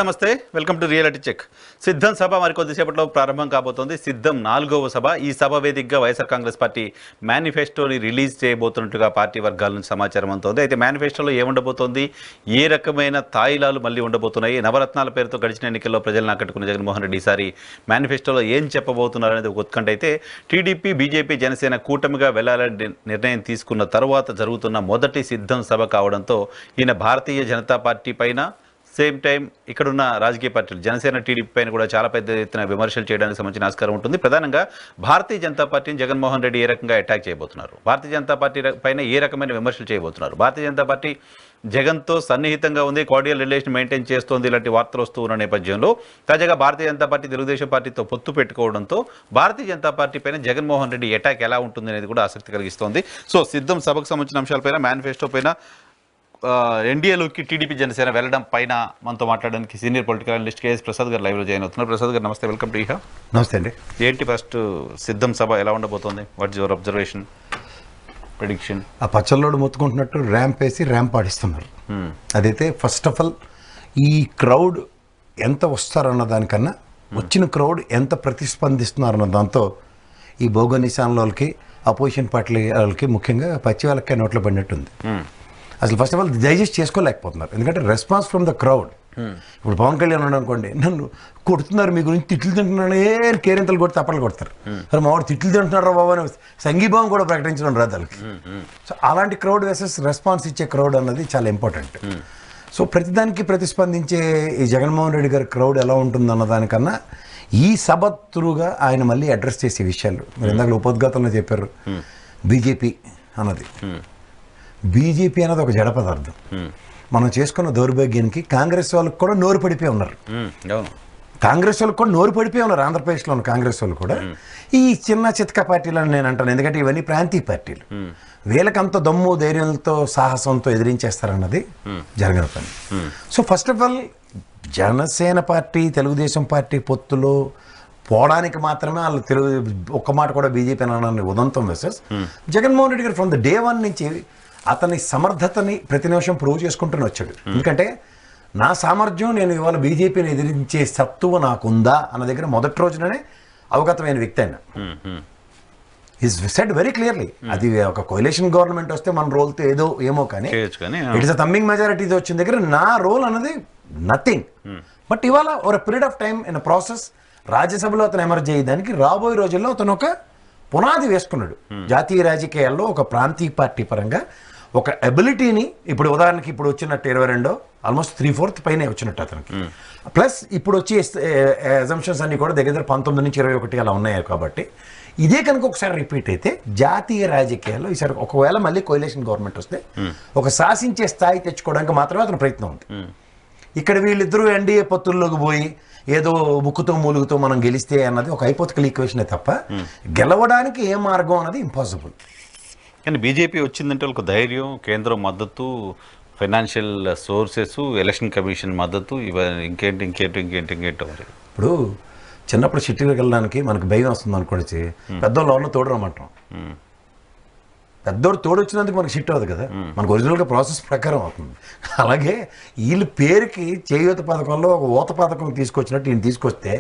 నమస్తే, welcome to reality check. సిద్ధం సభ మరికొద్దిసేపట్లో ప్రారంభం కాబోతోంది. సిద్ధం 4వ సభ. ఈ సభ వేదికగా వైఎస్ఆర్ కాంగ్రెస్ పార్టీ మేనిఫెస్టోని రిలీజ్ చేయబోతున్నట్టుగా పార్టీ వర్గాల నుంచి సమాచారం అందుతోంది. అయితే మేనిఫెస్టోలో ఏముండబోతోంది, ఏ రకమైన తాయిలాలు మళ్ళీ ఉండబోతున్నాయి, నవరత్నాల పేరుతో గడిచిన ఎన్నికల్లో ప్రజలను ఆకట్టుకున్న జగన్మోహన్ రెడ్డి ఈసారి మేనిఫెస్టోలో ఏం చెప్పబోతున్నారు అనేది ఒక ఉత్కంఠ. అయితే టీడీపీ, బీజేపీ, జనసేన కూటమిగా వెళ్లాలని నిర్ణయం తీసుకున్న తర్వాత జరుగుతున్న మొదటి సిద్ధం సభ కావడంతో ఈయన భారతీయ జనతా పార్టీ పైన, సేమ్ టైం ఇక్కడున్న రాజకీయ పార్టీలు జనసేన, టీడీపీ పైన కూడా చాలా పెద్ద ఎత్తున విమర్శలు చేయడానికి సంబంధించిన ఆస్కారం ఉంటుంది. ప్రధానంగా భారతీయ జనతా పార్టీని జగన్మోహన్ రెడ్డి ఏ రకంగా అటాక్ చేయబోతున్నారు, భారతీయ జనతా పార్టీ పైన ఏ రకమైన విమర్శలు చేయబోతున్నారు, భారతీయ జనతా పార్టీ జగన్తో సన్నిహితంగా ఉంది, కార్డియల్ రిలేషన్ మెయింటైన్ చేస్తోంది, ఇలాంటి వార్తలు వస్తూ ఉన్న నేపథ్యంలో తాజాగా భారతీయ జనతా పార్టీ తెలుగుదేశం పార్టీతో పొత్తు పెట్టుకోవడంతో భారతీయ జనతా పార్టీ పైన జగన్మోహన్ రెడ్డి అటాక్ ఎలా ఉంటుంది అనేది కూడా ఆసక్తి కలిగిస్తోంది. సో సిద్ధం సభకు సంబంధించిన అంశాలపైన, మేనిఫెస్టో పైన, ఎన్డీఏలోకి టీడీపీ, జనసేన వెళ్ళడం పైన మనతో మాట్లాడడానికి senior political analyst KS Prasad గారు లైవ్లో జాయిన్ అవుతున్నారు. ప్రసాద్ గారు నమస్తే, వెల్కమ్ టు ఇహా. నమస్తే అండి. ఏంటి ఫస్ట్ సిద్ధం సభ ఎలా ఉండబోతోంది, వాట్స్ యువర్ అబ్జర్వేషన్, ప్రెడిక్షన్? ఆ పచ్చల్లోడు మొత్తుకుంటున్నట్టు ర్యాంప్ వేసి ర్యాంప్ ఆడిస్తున్నారు. అదైతే ఫస్ట్ ఆఫ్ ఆల్ ఈ క్రౌడ్ ఎంత వస్తారన్న దానికన్నా వచ్చిన క్రౌడ్ ఎంత ప్రతిస్పందిస్తున్నారన్న దాంతో ఈ భోగనిశాన్ వాళ్ళకి, అపోజిషన్ పార్టీ వాళ్ళకి, ముఖ్యంగా పచ్చి వాళ్ళకి నోట్లో పడినట్టుంది. అసలు ఫస్ట్ ఆఫ్ ఆల్ డైజెస్ట్ చేసుకోలేకపోతున్నారు. ఎందుకంటే రెస్పాన్స్ ఫ్రమ్ ద క్రౌడ్. ఇప్పుడు పవన్ కళ్యాణ్ ఉన్నాడు అనుకోండి, నన్ను కొడుతున్నారు, మీ గురించి తిట్లు తింటున్నాను, కేరింతలు కొట్టి తప్పలు కొడతారు. మరి మావాడు తిట్లు తింటున్నారు బాబు అని సంఘీభావం కూడా ప్రకటించడం రాదు వాళ్ళకి. సో అలాంటి క్రౌడ్ వేసెస్ రెస్పాన్స్ ఇచ్చే క్రౌడ్ అన్నది చాలా ఇంపార్టెంట్. సో ప్రతిదానికి ప్రతిస్పందించే ఈ జగన్మోహన్ రెడ్డి గారి క్రౌడ్ ఎలా ఉంటుంది అన్న దానికన్నా ఈ సభ త్రూగా ఆయన మళ్ళీ అడ్రస్ చేసే విషయాలు మీరు ఇందాక ఉపోద్ఘాతంలో చెప్పారు. బీజేపీ అన్నది, బీజేపీ అనేది ఒక జడ పదార్థం. మనం చేసుకున్న దౌర్భాగ్యానికి కాంగ్రెస్ వాళ్ళకి కూడా నోరు పడిపోయి ఉన్నారు. కాంగ్రెస్ వాళ్ళకి కూడా నోరు పడిపోయి ఉన్నారు. ఆంధ్రప్రదేశ్లో ఉన్న కాంగ్రెస్ వాళ్ళు కూడా ఈ చిన్న చితక పార్టీలు అని నేను అంటాను. ఎందుకంటే ఇవన్నీ ప్రాంతీయ పార్టీలు. వీళ్ళకి అంత దమ్ము ధైర్యంతో సాహసంతో ఎదిరించేస్తారన్నది జరగని పని. So first of all Janasena party, Telugu Desam party పొత్తులో పోవడానికి మాత్రమే వాళ్ళు ఒక్క మాట కూడా బీజేపీ అనడాన్ని ఉదంతం వేసెస్ జగన్మోహన్ రెడ్డి గారు ఫ్రమ్ ద డే 1 నుంచి అతని సమర్థతని ప్రతి నిమిషం ప్రూవ్ చేసుకుంటూనే వచ్చాడు. ఎందుకంటే నా సామర్థ్యం, నేను ఇవాళ బీజేపీని ఎదిరించే సత్తువ నాకుందా అన్న దగ్గర మొదటి రోజుననే అవగతమైన వ్యక్తి ఆయన. Is said very clearly. అది ఒక కోalition గవర్నమెంట్ వస్తే మన రోల్తో ఏదో ఏమో, కానీ ఇట్ ఇస్ అ థంబింగ్ మెజారిటీ వచ్చిన దగ్గర నా రోల్ అన్నది నథింగ్. బట్ ఇవాళ ఒక period of time in process రాజ్యసభలో అతను ఎమర్జ్ అయ్యేదానికి రాబోయే రోజుల్లో అతను ఒక పునాది వేసుకున్నాడు. జాతీయ రాజకీయాల్లో ఒక ప్రాంతీయ పార్టీ పరంగా ఒక ఎబిలిటీని, ఇప్పుడు ఉదాహరణకి ఇప్పుడు వచ్చినట్టు 22 ఆల్మోస్ట్ 3/4 పైనే వచ్చినట్టు అతనికి. ప్లస్ ఇప్పుడు వచ్చి అజంప్షన్స్ అన్ని కూడా దగ్గర 19 నుంచి 21 అలా ఉన్నాయి. కాబట్టి ఇదే కనుక ఒకసారి రిపీట్ అయితే జాతీయ రాజకీయాల్లో ఈసారి ఒకవేళ మళ్ళీ కోalition గవర్నమెంట్ వస్తే ఒక శాసించే స్థాయి తెచ్చుకోవడానికి మాత్రమే అతని ప్రయత్నం ఉంది. ఇక్కడ వీళ్ళిద్దరూ ఎన్డీఏ పొత్తుల్లోకి పోయి ఏదో ముక్కుతో మూలుగుతో మనం గెలిస్తే అన్నది ఒక హైపోథెటికల్ ఈక్వేషనే తప్ప గెలవడానికి ఏ మార్గం అన్నది ఇంపాసిబుల్. కానీ బీజేపీ వచ్చిందంటే ఒక ధైర్యం, కేంద్రం మద్దతు, ఫైనాన్షియల్ సోర్సెస్, ఎలక్షన్ కమిషన్ మద్దతు, ఇవన్నీ ఇంకేంటి మరి. ఇప్పుడు చిన్నప్పుడు సిటీకి వెళ్ళడానికి మనకు భయం వస్తుంది అనుకోండి, పెద్దోళ్ళు ఎవరినో తోడు రమ్మంటాం. పెద్దోడు తోడు వచ్చినందుకు మనకు షిట్ అవ్వదు కదా, మనకు ఒరిజినల్గా ప్రాసెస్ ప్రకారం అవుతుంది. అలాగే వీళ్ళ పేరుకి చేయూత పథకంలో ఒక ఊత పథకం తీసుకొచ్చినట్టు ఈయన తీసుకొస్తే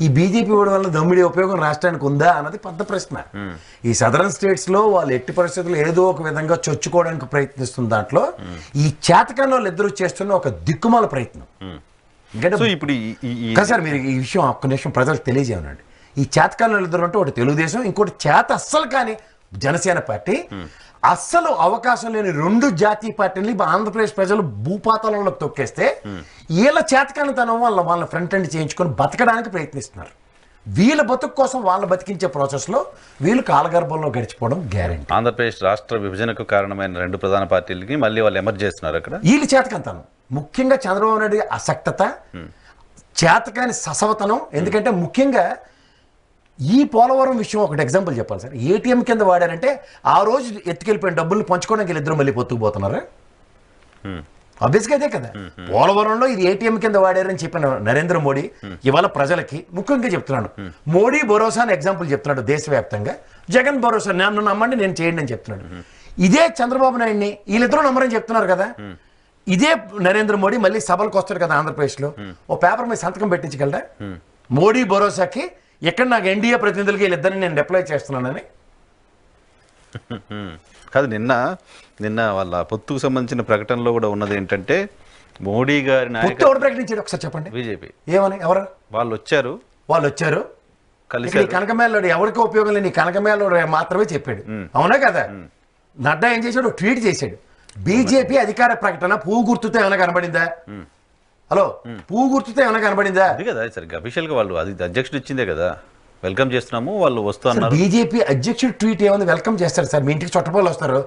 ఈ బీజేపీ వల్ల దమ్మిడి ఉపయోగం రాష్ట్రానికి ఉందా అన్నది పెద్ద ప్రశ్న. ఈ సదరన్ స్టేట్స్లో వాళ్ళు ఎట్టి పరిస్థితుల్లో ఏదో ఒక విధంగా చొచ్చుకోవడానికి ప్రయత్నిస్తున్న దాంట్లో ఈ చేతకాని వాళ్ళు ఇద్దరు చేస్తున్న ఒక దిక్కుమాల ప్రయత్నం. ఎందుకంటే సార్ మీరు ఈ విషయం ఒక్క నిమిషం ప్రజలకు తెలియజేయనండి. ఈ చేతకాని వాళ్ళు ఇద్దరు అంటే ఒకటి తెలుగుదేశం, ఇంకోటి చేత అస్సలు కానీ జనసేన పార్టీ. అస్సలు అవకాశం లేని 2 జాతీయ పార్టీని ఆంధ్రప్రదేశ్ ప్రజలు భూపాతాలంలో తొక్కేస్తే వీళ్ళ చేతకానితనం వాళ్ళ ఫ్రంట్ ఎండ్ చేయించుకొని బతకడానికి ప్రయత్నిస్తున్నారు. వీళ్ళ బతుకు కోసం వాళ్ళ బతికించే ప్రాసెస్లో వీళ్ళు కాలగర్భంలో గడిచిపోవడం గ్యారెంటీ. ఆంధ్రప్రదేశ్ రాష్ట్ర విభజనకు కారణమైన 2 ప్రధాన పార్టీలకి మళ్ళీ వాళ్ళు ఎమర్జ్ చేస్తున్నారు. అక్కడ వీళ్ళు చేతకానితనం, ముఖ్యంగా చంద్రబాబు నాయుడు అసక్తత, చేతకాని ససవతనం. ఎందుకంటే ముఖ్యంగా ఈ పోలవరం విషయం ఒకటి ఎగ్జాంపుల్ చెప్పాలి సార్. ఏటీఎం కింద వాడారంటే ఆ రోజు ఎత్తుకెళ్ళిపోయిన డబ్బులు పంచుకోవడానికి వీళ్ళిద్దరూ మళ్ళీ పొత్తుకుపోతున్నారా? ఆబ్వియస్గా అదే కదా. పోలవరంలో ఇది ఏటీఎం కింద వాడారని చెప్పిన నరేంద్ర మోడీ ఇవాళ ప్రజలకి ముఖ్యంగా చెప్తున్నాడు. మోడీ భరోసా అని ఎగ్జాంపుల్ చెప్తున్నాడు దేశవ్యాప్తంగా. జగన్ భరోసా నన్ను నమ్మండి నేను చేయండి అని చెప్తున్నాడు. ఇదే చంద్రబాబు నాయుడిని వీళ్ళిద్దరూ నమ్మరని చెప్తున్నారు కదా. ఇదే నరేంద్ర మోడీ మళ్ళీ సభలకు వస్తాడు కదా ఆంధ్రప్రదేశ్లో, ఓ పేపర్ మీద సంతకం పెట్టించగలరా మోడీ భరోసాకి ఎక్కడ నాకు ఎన్డీఏ ప్రతినిధులకి వీళ్ళిద్దరిని నేను డిప్లాయ్ చేస్తున్నానని? కాదు, నిన్న వాళ్ళ పొత్తుకు సంబంధించిన ప్రకటనలో కూడా ఉన్నది ఏంటంటే మోడీ గారి పొత్తు ఎవరు ప్రకటించాడు ఒకసారి చెప్పండి. బీజేపీ ఏమని? ఎవరు వాళ్ళు వచ్చారు ఇక్కడ ఈ కనకమేళలోడు ఎవరికి ఉపయోగం లేని కనకమేళలోడు మాత్రమే చెప్పాడు. అవునా కదా? నడ్డా ఏం చేశాడు? ట్వీట్ చేశాడు. బీజేపీ అధికార ప్రకటన పువ్వు గుర్తుతో ఏమైనా కనబడిందా? హలో, పువ్వు గుర్తుతో ఏమైనా కనబడిందా? అది కదా సరిగ్గా అఫీషియల్ గా వాళ్ళు అది అధ్యక్షుడు ఇచ్చిందే కదా, వెల్కమ్ చేస్తున్నాము వాళ్ళు వస్తున్నారు. బీజేపీ అధ్యక్షుడు ట్వీట్ ఏమైనా వెల్కమ్ చేస్తారు సార్? మీ ఇంటికి చుట్టపోలు వస్తారు,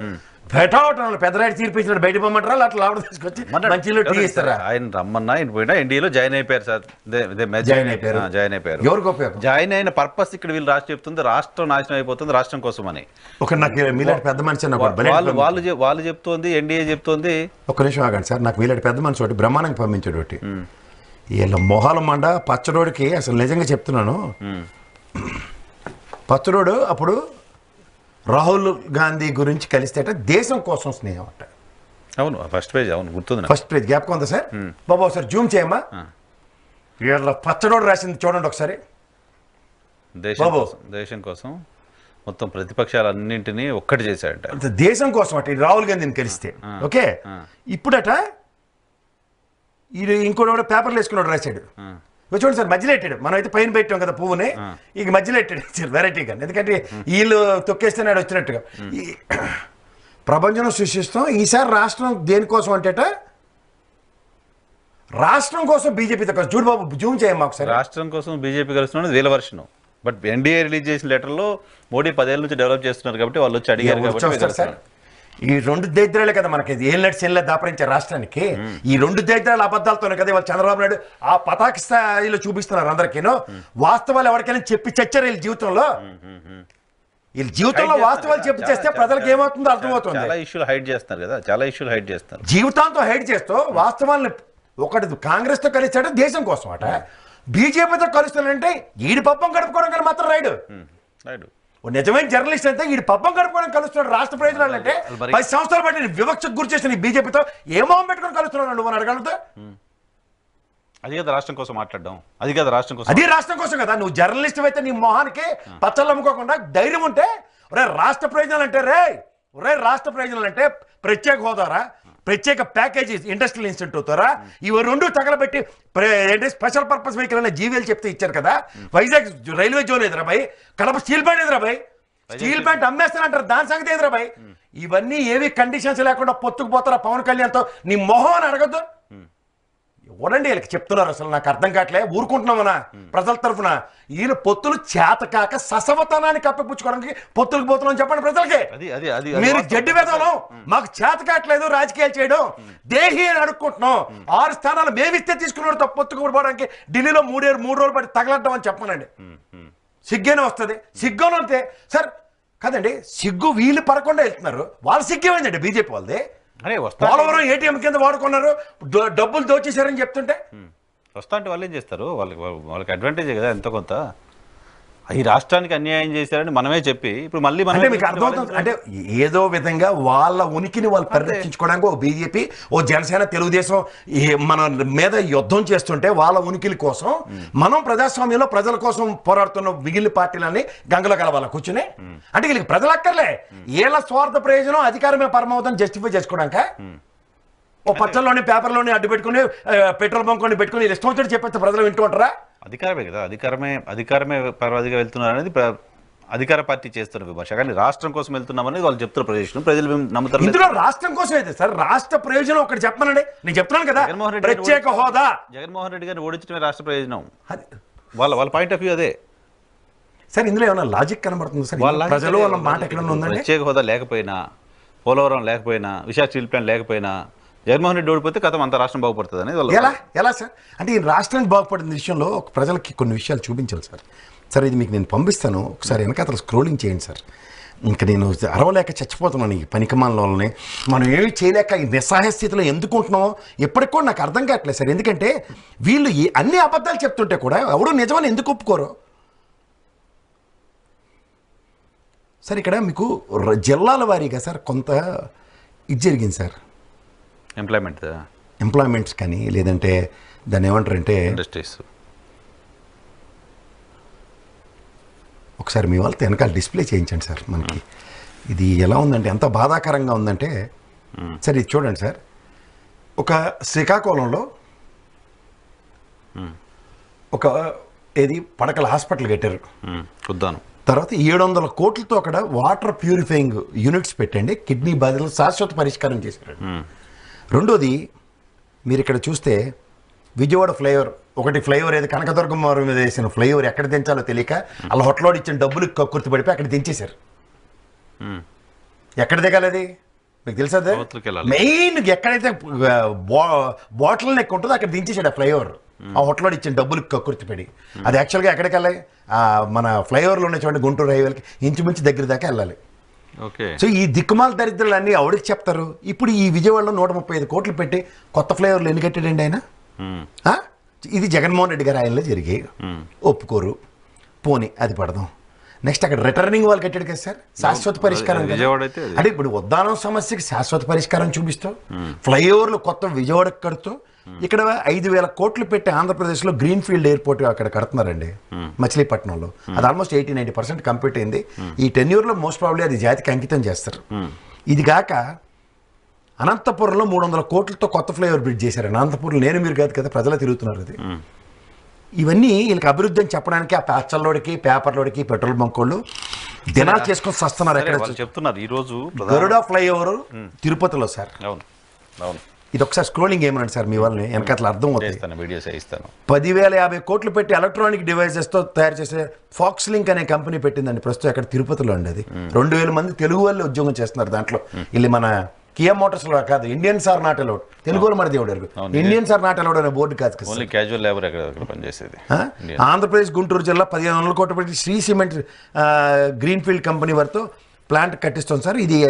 పెద్దరాడి తీర్పించినట్టు బయట పోమంటారా, అట్లా లాభం తీసుకొచ్చి మంచిలో టీ ఇస్తారా? ఆయన రమ్మన్నా ఆయన పోయినా ఎన్డీఏలో జాయిన్ అయిపోయారు సార్. జాయిన్ అయిపోయారు. ఎవరికి ఉపయోగం? జాయిన్ అయిన పర్పస్ ఇక్కడ వీళ్ళు రాష్ట్రం చెప్తుంది, రాష్ట్రం నాశనం అయిపోతుంది రాష్ట్రం కోసం అని. ఒక నాకు మీలాంటి పెద్ద మనిషి వాళ్ళు చెప్తోంది, ఎన్డీఏ చెప్తోంది. ఒక్క నిమిషం ఆగండి సార్, నాకు మీలాంటి పెద్ద మనిషి ఒకటి బ్రహ్మాండంగా పంపించాడు ఒకటి. వీళ్ళ మొహాల మండ పచ్చడోడికి అసలు నిజంగా చెప్తున్నాను, పచ్చడోడు అప్పుడు రాహుల్ గాంధీ గురించి కలిస్తేట దేశం కోసం స్నేహం అంట. అవును, ఫస్ట్ పేజ్, అవును గుర్తుంది, ఫస్ట్ పేజ్ జ్ఞాపకం ఉందా సార్? బాబా ఒకసారి జూమ్ చేయమ్మా. వీళ్ళ పచ్చడోడు రాసింది చూడండి ఒకసారి. దేశం కోసం మొత్తం ప్రతిపక్షాలన్నింటినీ ఒక్కటి చేశాడట. దేశం కోసం అట రాహుల్ గాంధీని కలిస్తే. ఓకే, ఇప్పుడట ఇంకోటి పేపర్లు వేసుకున్నాడు రాశాడు. చూడండి సార్, మధ్యలో పెట్టాడు. మనం అయితే పైన పెట్టాం కదా పువ్వుని, ఇక మధ్యలో పెట్టాడు వెరైటీగా. ఎందుకంటే వీళ్ళు తొక్కేస్తే నాడు వచ్చినట్టుగా. ఈ ప్రపంచంలో సృష్టిస్తాం ఈసారి రాష్ట్రం దేనికోసం అంటేట రాష్ట్రం కోసం బీజేపీతో కలిసి. చూడు బాబు, జూమ్ చేయమ్మా ఒకసారి. రాష్ట్రం కోసం బీజేపీ కలుస్తున్నది వీళ్ళ వర్షం. బట్ ఎన్డీఏ రిలీజ్ చేసిన లెటర్లో మోడీ 10 ఏళ్ళ నుంచి డెవలప్ చేస్తున్నారు కాబట్టి వాళ్ళు వచ్చి అడిగారు కాబట్టి. ఈ రెండు దరిద్రాలే కదా మనకి ఏళ్ళ చెల్లె దాపరించారు రాష్ట్రానికి. ఈ రెండు దరిద్రాల అబద్ధాలతోనే కదా వాళ్ళు చంద్రబాబు నాయుడు ఆ పతాక స్థాయిలో చూపిస్తున్నారు అందరికీను. వాస్తవాలు ఎవరికైనా చెప్పి చచ్చారు వీళ్ళ జీవితంలో. వీళ్ళ జీవితంలో వాస్తవాలు చెప్పి చేస్తే ప్రజలకు ఏమవుతుందో అర్థమవుతుంది. చాలా ఇష్యూలు హైడ్ చేస్తున్నారు కదా, చాలా ఇష్యూలు హైడ్ చేస్తారు. జీవితాంతో హైడ్ చేస్తూ వాస్తవాలను ఒకటి కాంగ్రెస్ తో కలిస్తాడు దేశం కోసం అట, బీజేపీతో కలుస్తానంటే ఈడి పప్పం గడుపుకోవడం కానీ మాత్రం రైడు. నిజమైన జర్నలిస్ట్ అయితే ఈ పబ్బం గడుపుకోవడం కలుస్తున్నాడు రాష్ట్ర ప్రయోజనాలు అంటే 10 సంవత్సరాలు బట్టి వివక్షకు గురి చేసిన బీజేపీతో ఏమో పెట్టుకొని కలుస్తున్నాడు నువ్వు అడగలుగుతా? అది కదా రాష్ట్రం కోసం మాట్లాడడం, అది కదా రాష్ట్రం కోసం. అది రాష్ట్రం కోసం కదా. నువ్వు జర్నలిస్ట్ అయితే నీ మొహానికి పచ్చళ్ళు అమ్ముకోకుండా ధైర్యం ఉంటే రాష్ట్ర ప్రయోజనాలు అంటే రాష్ట్ర ప్రయోజనాలు అంటే ప్రత్యేక హోదారా, ప్రత్యేక ప్యాకేజీ ఇండస్ట్రియల్ ఇన్స్టిట్యూట్ ద్వారా ఇవి రెండు తగలబెట్టి స్పెషల్ పర్పస్ వెహికల్ అనే జీవీఎల్ చెప్తే ఇచ్చారు కదా. వైజాగ్ రైల్వే జోన్ ఎదురాబాయ్, కడప స్టీల్ ప్లాంట్ ఎదురాబాయ్, స్టీల్ ప్లాంట్ అమ్మేస్తానంటారు, దాని సంగతి ఎదురాబాయ్. ఇవన్నీ ఏవి కండిషన్స్ లేకుండా పొత్తుకు పోతారా పవన్ కళ్యాణ్తో? నీ మొహం అని అడగద్దు. ఎవరండి వీళ్ళకి చెప్తున్నారు? అసలు నాకు అర్థం కావట్లే. ఊరుకుంటున్నామనా ప్రజల తరఫున? ఈయన పొత్తులు చేతకాక ససవతనాన్ని కప్పిపుచ్చుకోవడానికి పొత్తులకు పోతున్నాం చెప్పండి ప్రజలకి. మీరు జడ్డి వేదాలు మాకు చేత కావట్లేదు రాజకీయాలు చేయడం, దేహి అని అడుక్కుంటున్నాం. 6 స్థానాలు మేమిస్తే తీసుకున్నాడు పొత్తుకు పోవడానికి ఢిల్లీలో 3 రోజులు పట్టి తగలడ్డం అని చెప్పనండి. సిగ్గేనే వస్తుంది. సిగ్గును అంతే సార్ కదండి. సిగ్గు వీళ్ళు పడకుండా వెళ్తున్నారు. వాళ్ళ సిగ్గేమైందండి బీజేపీ వాళ్ళది? పోలవరం ఏటీఎం కింద వాడుకున్నారు, డబ్బులు దోచేశారని చెప్తుంటే వస్తా అంటే వాళ్ళు ఏం చేస్తారు? వాళ్ళకి అడ్వాంటేజే కదా ఎంతో కొంత. ఈ రాష్ట్రానికి అన్యాయం చేశారని మనమే చెప్పి ఇప్పుడు మళ్ళీ మీకు అర్థమవుతుంది. అంటే ఏదో విధంగా వాళ్ళ ఉనికిని వాళ్ళు పరిరక్షించుకోవడానికి ఓ బీజేపీ, ఓ జనసేన, తెలుగుదేశం మన మీద యుద్ధం చేస్తుంటే వాళ్ళ ఉనికిల కోసం మనం ప్రజాస్వామ్యంలో ప్రజల కోసం పోరాడుతున్న మిగిలిన పార్టీలన్నీ గంగలో కలవాల కూర్చుని. అంటే వీళ్ళకి ప్రజలు అక్కర్లే, వీళ్ళ స్వార్థ ప్రయోజనం అధికారమే పరమవుతాన్ని జస్టిఫై చేసుకోవడానిక ఓ పచ్చల్లోని పేపర్లోని అడ్డు పెట్టుకుని పెట్రోల్ బంక్ పెట్టుకుని ఇష్టం వచ్చి చెప్పేస్తే ప్రజలు వింటుంటారా? అధికారమే కదా, అధికారమే పరవాదిగా వెళ్తున్నారు అనేది అధికార పార్టీ చేస్తున్న విమర్శ. కానీ రాష్ట్రం కోసం వెళ్తున్నామని వాళ్ళు చెప్తున్న ప్రజలు నమ్ముతారు. ఇందులో రాష్ట్రం కోసం అయితే సార్ రాష్ట్ర ప్రయోజనం ఒకటి చెప్పనండి. నేను చెప్తున్నాను కదా, ప్రత్యేక హోదా. జగన్మోహన్ రెడ్డి గారిని ఓడించడమే రాష్ట్ర ప్రయోజనం. వాళ్ళ పాయింట్ ఆఫ్ వ్యూ అదే సార్. ఇందులో ఏమైనా లాజిక్ కనబడుతుంది సార్? ప్రజలు వాళ్ళ మాట ఎక్కడ ఉందండి? ప్రత్యేక హోదా లేకపోయినా, పోలవరం లేకపోయినా, విశాఖ స్టీల్ ప్లాంట్ లేకపోయినా జగన్మోహన్ రెడ్డి ఓడిపోతే కథం అంత రాష్ట్రం బాగుపడుతుంది అనేది ఎలా సార్? అంటే ఈ రాష్ట్రానికి బాగుపడిన విషయంలో ప్రజలకి కొన్ని విషయాలు చూపించాలి సార్. సార్ ఇది మీకు నేను పంపిస్తాను, ఒకసారి వెనకాతల స్క్రోలింగ్ చేయండి సార్. ఇంకా నేను అరవలేక చచ్చిపోతున్నాను ఈ పనికిమాల వాళ్ళని. మనం ఏమి చేయలేక ఈ నిస్సహాయ స్థితిలో ఎందుకుంటున్నామో ఎప్పటికి కూడా నాకు అర్థం కావట్లేదు సార్. ఎందుకంటే వీళ్ళు అన్ని అబద్ధాలు చెప్తుంటే కూడా ఎవడో నిజమని ఎందుకు ఒప్పుకోరు సార్? ఇక్కడ మీకు జిల్లాల వారీగా సార్ కొంత ఇది జరిగింది సార్. ఎంప్లాయ్మెంట్స్ కానీ లేదంటే దాన్ని ఏమంటారంటే ఇండస్ట్రీస్. ఒకసారి మీ వాళ్ళతో వెనకాల డిస్ప్లే చేయించండి సార్. మనకి ఇది ఎలా ఉందంటే ఎంత బాధాకరంగా ఉందంటే సార్ ఇది చూడండి సార్. ఒక శ్రీకాకుళంలో ఒక పడకల హాస్పిటల్ కట్టారు. ఉద్దానం. తర్వాత 700 కోట్లతో అక్కడ వాటర్ ప్యూరిఫైయింగ్ యూనిట్స్ పెట్టండి, కిడ్నీ బాధలు శాశ్వత పరిష్కారం చేశారు. రెండోది మీరు ఇక్కడ చూస్తే విజయవాడ ఫ్లైఓవర్, ఒకటి ఫ్లైఓవర్ ఏది కనకదుర్గమ్మ వారి మీద వేసిన ఫ్లైఓవర్ ఎక్కడ దించాలో తెలియక అలా హోటల్లో ఇచ్చిన డబ్బులు కక్కుర్తి పడిపోయి అక్కడ దించేశారు. ఎక్కడ దిగాలి అది మీకు తెలుసా? మెయిన్ ఎక్కడైతే బాటిల్ నెక్ ఉంటుందో అక్కడ దించేసాడు ఆ ఫ్లైఓవర్. ఆ హోటల్లో ఇచ్చిన డబ్బులు కక్కుర్తి పడి అది యాక్చువల్గా ఎక్కడికి వెళ్ళాలి? మన ఫ్లైఓవర్లో ఉన్న చూడండి గుంటూరు హైవేలకి ఇంచుమించు దగ్గర దాకా వెళ్ళాలి. సో ఈ దిక్కుమాల దరిద్రులు అన్నీ ఎవరికి చెప్తారు? ఇప్పుడు ఈ విజయవాడలో 135 కోట్లు పెట్టి కొత్త ఫ్లైఓవర్లు ఎన్ని కట్టాడండి ఆయన? ఇది జగన్మోహన్ రెడ్డి గారి ఆయనలో జరిగాయి. ఒప్పుకోరు, పోనీ అది పడదాం. నెక్స్ట్ అక్కడ రిటర్నింగ్ వాళ్ళు కట్టాడు కదా సార్, శాశ్వత పరిష్కారం. అంటే ఇప్పుడు ఉద్దానం సమస్యకి శాశ్వత పరిష్కారం చూపిస్తావు, ఫ్లైఓవర్లు కొత్త విజయవాడకు కడుతూ ఇక్కడ 5,000 కోట్లు పెట్టి ఆంధ్రప్రదేశ్లో గ్రీన్ ఫీల్డ్ ఎయిర్పోర్ట్ అక్కడ కడుతున్నారండి మచిలీపట్నంలో. అది ఆల్మోస్ట్ 80-90% కంప్లీట్ అయింది. ఈ టెన్యూర్లో మోస్ట్ ప్రాబ్లీ అది జాతికి అంకితం చేస్తారు. ఇది కాక అనంతపురంలో 300 కోట్లతో కొత్త ఫ్లైఓవర్ బ్రిడ్జ్ చేశారు. అనంతపురంలో నేను మీరు కాదు కదా, ప్రజలు తిరుగుతున్నారు. అది ఇవన్నీ వీళ్ళకి అభివృద్ధి అని చెప్పడానికి ఆ ప్యాచల్లోడికి పేపర్లోడికి పెట్రోల్ బంకోళ్ళు దినాలు చేసుకొని వస్తున్నారు. ఎక్కడ చెప్తున్నారు ఈరోజు గరుడా ఫ్లైఓవర్ తిరుపతిలో సార్. అవును అవును. ఇది ఒకసారి స్క్రోలింగ్ ఏమనండి సార్, మీ వాళ్ళని వెనకట్లా అర్థం అవుతుంది. 10,050 కోట్లు పెట్టి ఎలక్ట్రానిక్ డివైజెస్తో తయారు చేసే ఫాక్స్ లింక్ అనే కంపెనీ పెట్టిందండి ప్రస్తుతం అక్కడ తిరుపతిలో అండి. అది 2,000 మంది తెలుగు వాళ్ళు ఉద్యోగం చేస్తున్నారు దాంట్లో. వీళ్ళు మన కియా మోటార్స్ లో కాదు, Indians are not allowed. Telugu వాళ్ళు మన దేవుడు ఇండియన్స్ ఆర్ నాట్ అలౌడ్ అనే బోర్డు కాదు పనిచేసేది. ఆంధ్రప్రదేశ్ గుంటూరు జిల్లా 1,500 కోట్లు పెట్టి Shree cement green field company వారితో ప్లాంట్ కట్టిస్తుంది సార్. ఇది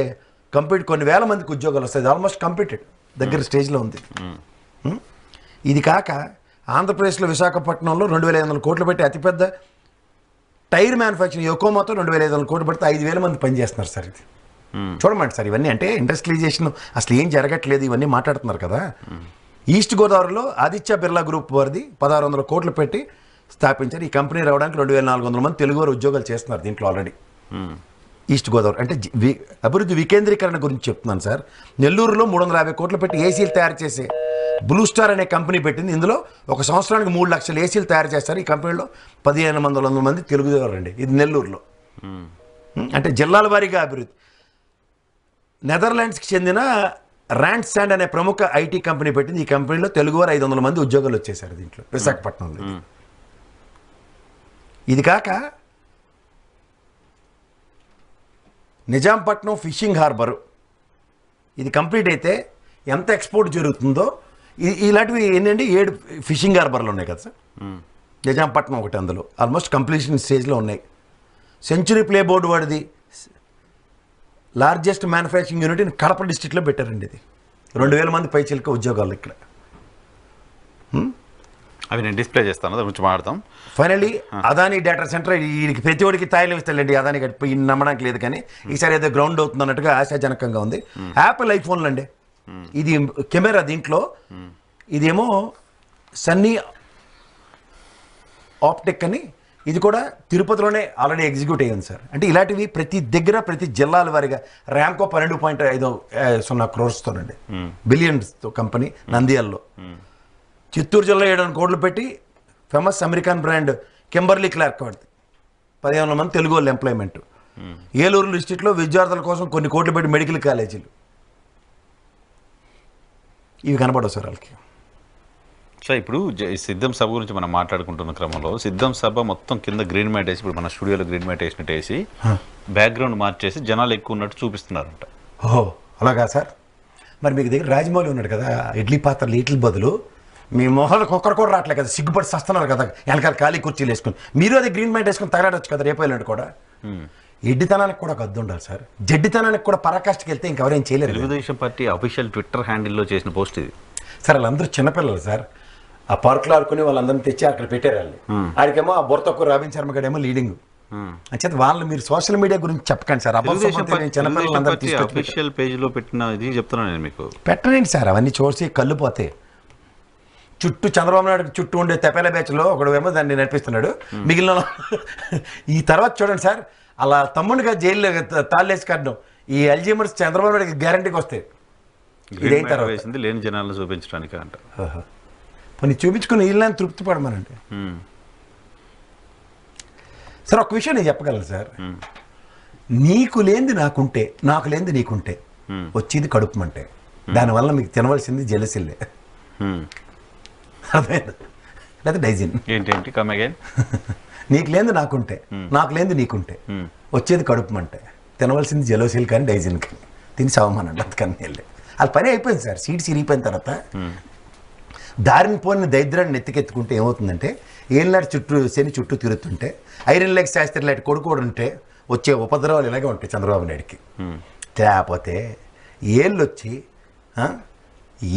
కంప్లీట్ కొన్ని వేల మందికి ఉద్యోగాలు వస్తాయి. ఆల్మోస్ట్ కంప్లీటెడ్ దగ్గర స్టేజ్లో ఉంది. ఇది కాక ఆంధ్రప్రదేశ్లో విశాఖపట్నంలో 2,500 కోట్లు పెట్టి అతిపెద్ద టైర్ మ్యానుఫ్యాక్చరింగ్ యొకోమాతో 2,500 కోట్లు పెడితే 5,000 మంది పనిచేస్తున్నారు సార్. ఇది చూడమండి సార్, ఇవన్నీ అంటే ఇండస్ట్రియలైజేషన్ అసలు ఏం జరగట్లేదు ఇవన్నీ మాట్లాడుతున్నారు కదా. ఈస్ట్ గోదావరిలో ఆదిత్య బిర్లా గ్రూప్ వారిది 1,600 కోట్లు పెట్టి స్థాపించారు. ఈ కంపెనీ రావడానికి 2,400 మంది తెలుగు వారు ఉద్యోగాలు చేస్తున్నారు దీంట్లో ఆల్రెడీ. ఈస్ట్ గోదావరి అంటే అభివృద్ధి వికేంద్రీకరణ గురించి చెప్తున్నాను సార్. నెల్లూరులో 350 కోట్లు పెట్టి ఏసీలు తయారు చేసే బ్లూ స్టార్ అనే కంపెనీ పెట్టింది. ఇందులో ఒక సంవత్సరానికి 3 లక్షల ఏసీలు తయారు చేస్తారు. ఈ కంపెనీలో 1,500 మంది తెలుగుదేవారు అండి. ఇది నెల్లూరులో. అంటే జిల్లాల వారీగా అభివృద్ధి. నెదర్లాండ్స్కి చెందిన ర్యాండ్ శాండ్ అనే ప్రముఖ ఐటీ కంపెనీ పెట్టింది. ఈ కంపెనీలో తెలుగువారు 500 మంది ఉద్యోగాలు వచ్చేసారు దీంట్లో విశాఖపట్నంలో. ఇది కాక నిజాంపట్నం ఫిషింగ్ హార్బరు ఇది కంప్లీట్ అయితే ఎంత ఎక్స్పోర్ట్ జరుగుతుందో ఇలాంటివి ఏంటంటే 7 ఫిషింగ్ హార్బర్లు ఉన్నాయి కదా సార్. నిజాంపట్నం ఒకటి అందులో ఆల్మోస్ట్ కంప్లీషన్ స్టేజ్లో ఉన్నాయి. సెంచురీ ప్లే బోర్డు వాడిది లార్జెస్ట్ మ్యానుఫ్యాక్చరింగ్ యూనిట్ కడప డిస్ట్రిక్ట్లో పెట్టారండి. ఇది 2,000 మంది పైచిలక ఉద్యోగాలు ఇక్కడ. అవి నేను డిస్ప్లే చేస్తాను, దాని గురించి మాట్లాడతాం. ఫైనలీ అదానీ డేటా సెంటర్ వీడికి ప్రతి ఒడికి తాయిలం ఇస్తాడండి. అదానీ గడిపి నమ్మడానికి లేదు కానీ ఈసారి ఏదో గ్రౌండ్ అవుతుంది అన్నట్టుగా ఆశాజనకంగా ఉంది. యాపిల్ ఐఫోన్లు అండి. ఇది కెమెరా దీంట్లో ఇదేమో సన్నీ ఆప్టిక్ అని ఇది కూడా తిరుపతిలోనే ఆల్రెడీ ఎగ్జిక్యూట్ అయ్యింది సార్. అంటే ఇలాంటివి ప్రతి దగ్గర ప్రతి జిల్లాల వారిగా ర్యాంకో 12.50 క్రోర్స్తోనండి బిలియన్స్తో కంపెనీ నంద్యాలలో. చిత్తూరు జిల్లా 700 కోట్లు పెట్టి famous American brand Kimberly Clark వాడిది 1,500 మంది తెలుగు వాళ్ళు ఎంప్లాయ్మెంట్. ఏలూరు డిస్ట్రిక్ట్లో విద్యార్థుల కోసం కొన్ని కోట్లు పెట్టి మెడికల్ కాలేజీలు ఇవి కనపడవు సార్ వాళ్ళకి. సో ఇప్పుడు సిద్ధం సభ గురించి మనం మాట్లాడుకుంటున్న క్రమంలో సిద్ధం సభ మొత్తం కింద గ్రీన్ మ్యాట్ వేసి ఇప్పుడు మన స్టూడియోలో గ్రీన్ మ్యాట్ వేసినట్టు వేసి బ్యాక్గ్రౌండ్ మార్చేసి జనాలు ఎక్కువ ఉన్నట్టు చూపిస్తున్నారంట. ఓహో అలాగా సార్. మరి మీకు దగ్గర రాజమౌళి ఉన్నాడు కదా, ఇడ్లీ పాత్రలు ఇడ్లీ బదులు మీ మొహాలకు ఒక్కరు కూడా రావట్లేదు కదా, సిగ్గుపడి వస్తున్నారు కదా వెనకాల ఖాళీ కుర్చీలు వేసుకుని. మీరు అది గ్రీన్ మ్యాట్ వేసుకుని తగలడచ్చు కదా రేపు వెళ్ళండి కూడా. ఎడ్డితనానికి కూడా గద్దు ఉండాలి సార్. జడ్డితనానికి కూడా పరాకాష్ఠకి వెళ్తే ఇంకెవరేం చేయలేరు. తెలుగుదేశం పార్టీ అఫీషియల్ ట్విట్టర్ హ్యాండిల్లో చేసిన పోస్ట్ ఇది సార్. వాళ్ళందరూ చిన్నపిల్లలు సార్. ఆ పార్కులో ఆడుకుని వాళ్ళందరినీ తెచ్చి అక్కడ పెట్టారు వాళ్ళు. ఆడికేమో ఆ బొరతొక్కు రాబిన్ శర్మ గడేమో లీడింగ్ అంచేత వాళ్ళు మీరు సోషల్ మీడియా గురించి చెప్పకండి సార్. చిన్నపిల్లలందరూ తీసుకొచ్చి అఫీషియల్ పేజ్లో పెట్టిన ఇది చెప్తున్నాను నేను మీకు. పెట్టనండి సార్, అవన్నీ చూసి కళ్ళు పోతాయి. చుట్టూ చంద్రబాబు నాయుడు చుట్టూ ఉండే తెపేల బ్యాచ్లో ఒకడేమో దాన్ని నడిపిస్తున్నాడు, మిగిలిన ఈ తర్వాత చూడండి సార్, అలా తమ్ముడిగా జైల్లో తాళ్ళేసి కట్టడం, ఈ అల్జీమర్స్ చంద్రబాబు నాయుడికి గ్యారంటీకి వస్తాయి. ఇదేం తర్వాత వేసింది లేని జనాలను చూపించడానికి అంట. కొన్ని చూపించుకుని వీళ్ళని తృప్తి పడమనండి. సార్ ఒక విషయం నేను చెప్పగలను సార్, నీకు లేనిది నాకుంటే, నాకు లేనిది నీకుంటే వచ్చేది కడుపుమంటే, దానివల్ల మీకు తినవలసింది జలసిల్లే, అర్థమైంది? లేదా డైజిన్. ఏంటి కమ్ అగైన్? నీకు లేనిది నాకుంటే, నాకు లేనిది నీకుంటే వచ్చేది కడుపుమంటే, తినవలసింది జలోసిల్ కానీ డైజిన్ కానీ, తిని సవమానండి. అంతకని వెళ్ళి వాళ్ళ పని అయిపోయింది సార్. సీట్ సిరిగిపోయిన తర్వాత దారిని పోయిన దరిద్రాన్ని నెత్తికెత్తుకుంటే ఏమవుతుందంటే, ఏళ్ళనాడు చుట్టూ శని చుట్టూ తిరుగుతుంటే, ఐరన్ లెగ్ శాస్త్రి లాంటి కొడుకోడు ఉంటే వచ్చే ఉపద్రవాలు ఇలాగే ఉంటాయి చంద్రబాబు నాయుడికి. లేకపోతే ఏళ్ళు వచ్చి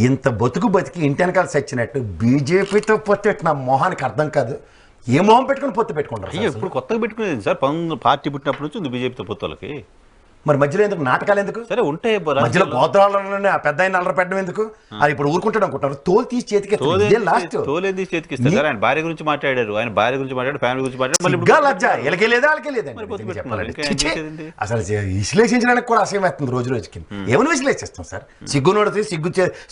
ఇంత బతికి ఇంటి వెనకాల సచ్చినట్టు బీజేపీతో పొత్తు పెట్టిన మొహానికి అర్థం కాదు. ఏ మొహం పెట్టుకుని పొత్తు పెట్టుకుంటారు? ఇప్పుడు కొత్తగా పెట్టుకునేది సార్, పార్టీ పుట్టినప్పటి నుంచి ఉంది బీజేపీతో పొత్తులకి. మరి మధ్యలో ఎందుకు నాటకాలు ఎందుకు? సరే ఉంటాయి, మధ్యలో గోత్రాలలోనే ఆ పెద్ద ఆయన అల్లరి పెట్టడం ఎందుకు? అది ఇప్పుడు ఊరుకుంటాడు అనుకుంటారు. తోలు తీసి చేతికి లాస్ట్ తోలేది చేతికి ఇస్తారు. ఆయన భార్య గురించి మాట్లాడారు, ఆయన భార్య గురించి మాట్లాడారు, ఫ్యామిలీ గురించి మాట్లాడారు. లజ్జ ఎలకే లేదా వాళ్ళకే లేదండి చెప్పాలంటే. అసలు విశ్లేషించడానికి కూడా అసహ్యం వేస్తుంది రోజు రోజుకి. ఏమని విశ్లేషిస్తాం సార్? సిగ్గునోడితే